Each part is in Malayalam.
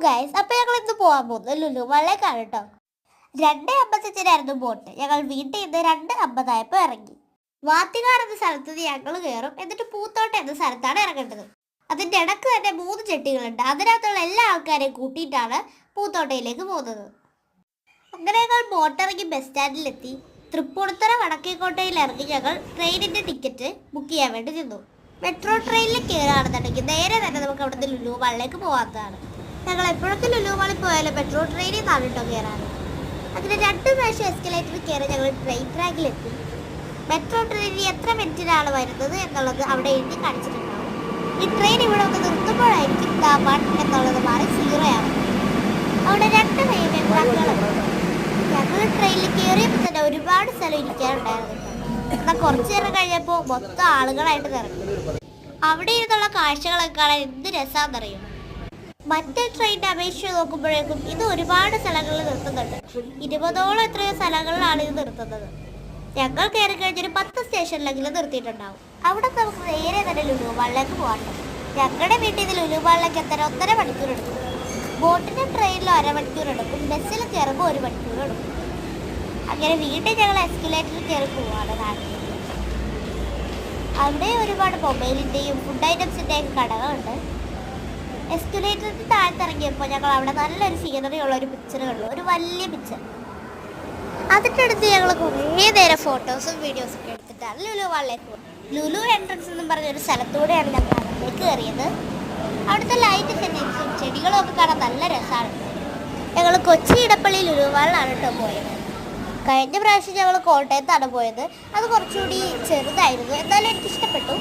ഗൈസ്, അപ്പോൾ ഞങ്ങൾ ഇന്ന് പോകാൻ പോകുന്നത് ലുലു മാളിലേക്കാണ് കേട്ടോ. 2:55 ബോട്ട്. ഞങ്ങൾ വീട്ടിൽ നിന്ന് 2:50 ഇറങ്ങി. വാത്തികാട് എന്ന സ്ഥലത്ത് ഞങ്ങൾ കയറും. എന്നിട്ട് പൂത്തോട്ടം എന്ന സ്ഥലത്താണ് ഇറങ്ങേണ്ടത്. അതിൻ്റെ ഇടക്ക് തന്നെ 3 ചെട്ടികളുണ്ട്. അതിനകത്തുള്ള എല്ലാ ആൾക്കാരെയും കൂട്ടിയിട്ടാണ് പൂത്തോട്ടയിലേക്ക് പോകുന്നത്. അങ്ങനെ ഞങ്ങൾ ബോട്ടിറങ്ങി ബസ് സ്റ്റാൻഡിലെത്തി. തൃപ്പൂണിത്തുറ വടക്കേക്കോട്ടയിൽ ഇറങ്ങി ഞങ്ങൾ ട്രെയിനിൻ്റെ ടിക്കറ്റ് ബുക്ക് ചെയ്യാൻ വേണ്ടി നിന്നു. മെട്രോ ട്രെയിനിൽ കയറുകയാണെന്നുണ്ടെങ്കിൽ നേരെ തന്നെ നമുക്ക് അവിടുന്ന് ലുലു മാളിലേക്ക് പോകാത്തതാണ്. ഞങ്ങൾ എപ്പോഴൊക്കെ ലുലു മാളിൽ പോയാലും മെട്രോ ട്രെയിനിൽ നിന്നാണ് കേട്ടോ കയറാറ്. അങ്ങനെ 2 പ്രാവശ്യം എസ്കലേറ്ററിൽ കയറി ഞങ്ങൾ ട്രെയിൻ ട്രാക്കിലെത്തി. മെട്രോ ട്രെയിനിൽ എത്ര മിനിറ്റിനാണ് വരുന്നത് എന്നുള്ളത് അവിടെ എഴുതി കാണിച്ചിട്ടുണ്ടാവും. ഈ ട്രെയിൻ ഇവിടെ ഒന്ന് നിർത്തുമ്പോഴായിരിക്കും ദാബാൺ എന്നുള്ളത് മാറി 0 ആവും. അവിടെ 2 റെയിൽവേ ട്രാക്കുകളുണ്ട്. ഞങ്ങൾ ട്രെയിനിൽ കയറിയപ്പോൾ തന്നെ ഒരുപാട് സ്ഥലം ഇരിക്കാനുണ്ടായിരുന്നു. എന്നാൽ കുറച്ച് നേരം കഴിഞ്ഞപ്പോൾ മൊത്തം ആളുകളായിട്ട് നിറഞ്ഞു. അവിടെ ഇരുന്നുള്ള കാഴ്ചകളൊക്കെ കാണാൻ എന്ത് രസമാണെന്നറിയും. മറ്റേ ട്രെയിനിൻ്റെ അപേക്ഷിച്ച് നോക്കുമ്പോഴേക്കും ഇത് ഒരുപാട് സ്ഥലങ്ങളിൽ നിർത്തുന്നുണ്ട്. 20ഓളം എത്രയോ സ്ഥലങ്ങളിലാണ് ഇത് നിർത്തുന്നത്. ഞങ്ങൾ കയറി കഴിഞ്ഞൊരു 10 സ്റ്റേഷനിലെങ്കിലും നിർത്തിയിട്ടുണ്ടാവും. അവിടെ നമുക്ക് നേരെ തന്നെ ലുലു മാളിലേക്ക് പോകാറുണ്ട്. ഞങ്ങളുടെ വീട്ടിൽ നിന്ന് ലുലു മാളിലേക്ക് എത്താൻ 1.5 മണിക്കൂർ എടുക്കും. ബോട്ടിൻ്റെ ട്രെയിനിൽ 1/2 മണിക്കൂർ എടുക്കും. ബസ്സിൽ കയറുമ്പോൾ 1 മണിക്കൂർ എടുക്കും. അങ്ങനെ വീട്ടിൽ ഞങ്ങൾ എസ്കലേറ്ററിൽ കയറി പോവാണ് നാട്ടിലേക്ക്. അവിടെ ഒരുപാട് മൊബൈലിൻ്റെയും ഫുഡ് ഐറ്റംസിൻ്റെയും കടകളുണ്ട്. എസ്കലേറ്ററിന് താഴ്ത്തിറങ്ങിയപ്പോൾ ഞങ്ങൾ അവിടെ നല്ലൊരു സീനറി ഉള്ള ഒരു പിക്ചർ കണ്ടു. ഒരു വലിയ പിക്ചർ. അതിൻ്റെ അടുത്ത് ഞങ്ങൾ കുറേ നേരം ഫോട്ടോസും വീഡിയോസും ഒക്കെ എടുത്തിട്ടാണ് ലുലു മാളിലേക്ക് പോകുന്നത്. ലുലു എൻട്രൻസ് എന്നും പറഞ്ഞൊരു സ്ഥലത്തൂടെയാണ് ഞങ്ങൾ അതിലേക്ക് കയറിയത്. അവിടുത്തെ ലൈറ്റ് സെറ്റിങ്സും ചെടികളും ഒക്കെ കാണാൻ നല്ല രസമാണ്. ഞങ്ങൾ കൊച്ചി ഇടപ്പള്ളി ലുലു മാളിലാണ് കേട്ടോ പോയത്. കഴിഞ്ഞ പ്രാവശ്യം ഞങ്ങൾ കോട്ടയത്താണ് പോയത്. അത് കുറച്ചുകൂടി ചെറുതായിരുന്നു, എന്നാലും എനിക്കിഷ്ടപ്പെട്ടു.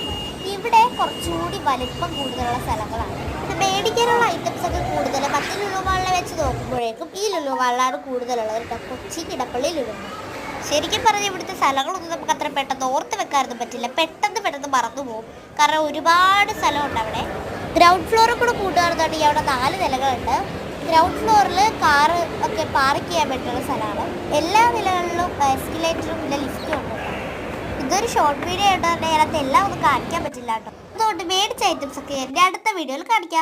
ഇവിടെ കുറച്ചുകൂടി വലിപ്പം കൂടുതലുള്ള സ്ഥലങ്ങളാണ്. പിന്നെ മേടിക്കാനുള്ള ഐറ്റംസ് ഒക്കെ കൂടുതൽ മറ്റ് ലുലു മാളിനെ വെച്ച് നോക്കുമ്പോഴേക്കും ഈ ലുലു മാളിലാണ് കൂടുതലുള്ളത് കേട്ടോ. കൊച്ചി ഇടപ്പള്ളി ലുലു മാൾ. ശരിക്കും പറഞ്ഞാൽ ഇവിടുത്തെ സ്ഥലങ്ങളൊന്നും നമുക്ക് അത്ര പെട്ടെന്ന് ഓർത്ത് വെക്കാനൊന്നും പറ്റില്ല. പെട്ടെന്ന് മറന്നു പോകും. കാരണം ഒരുപാട് സ്ഥലമുണ്ട് അവിടെ. ഗ്രൗണ്ട് ഫ്ലോറിൽ കൂടെ കൂട്ടുകാർന്നുണ്ടെങ്കിൽ അവിടെ 4 നിലകളുണ്ട്. ഗ്രൗണ്ട് ഫ്ലോറിൽ കാറ് ഒക്കെ പാർക്ക് ചെയ്യാൻ പറ്റുന്ന സ്ഥലമാണ്. എല്ലാ നിലകളിലും എസ്കലേറ്ററും പിന്നെ ലിഫ്റ്റും ഉണ്ട്. ഇതൊരു ഷോർട്ട് വീഡിയോ ആയിട്ട് തന്നെ അതിനകത്ത് എല്ലാം ഒന്നും കാണിക്കാൻ പറ്റില്ല കേട്ടോ. അതുകൊണ്ട് മേടിച്ച ഐറ്റംസ് ഒക്കെ എൻ്റെ അടുത്ത വീഡിയോയിൽ കാണിക്കാം.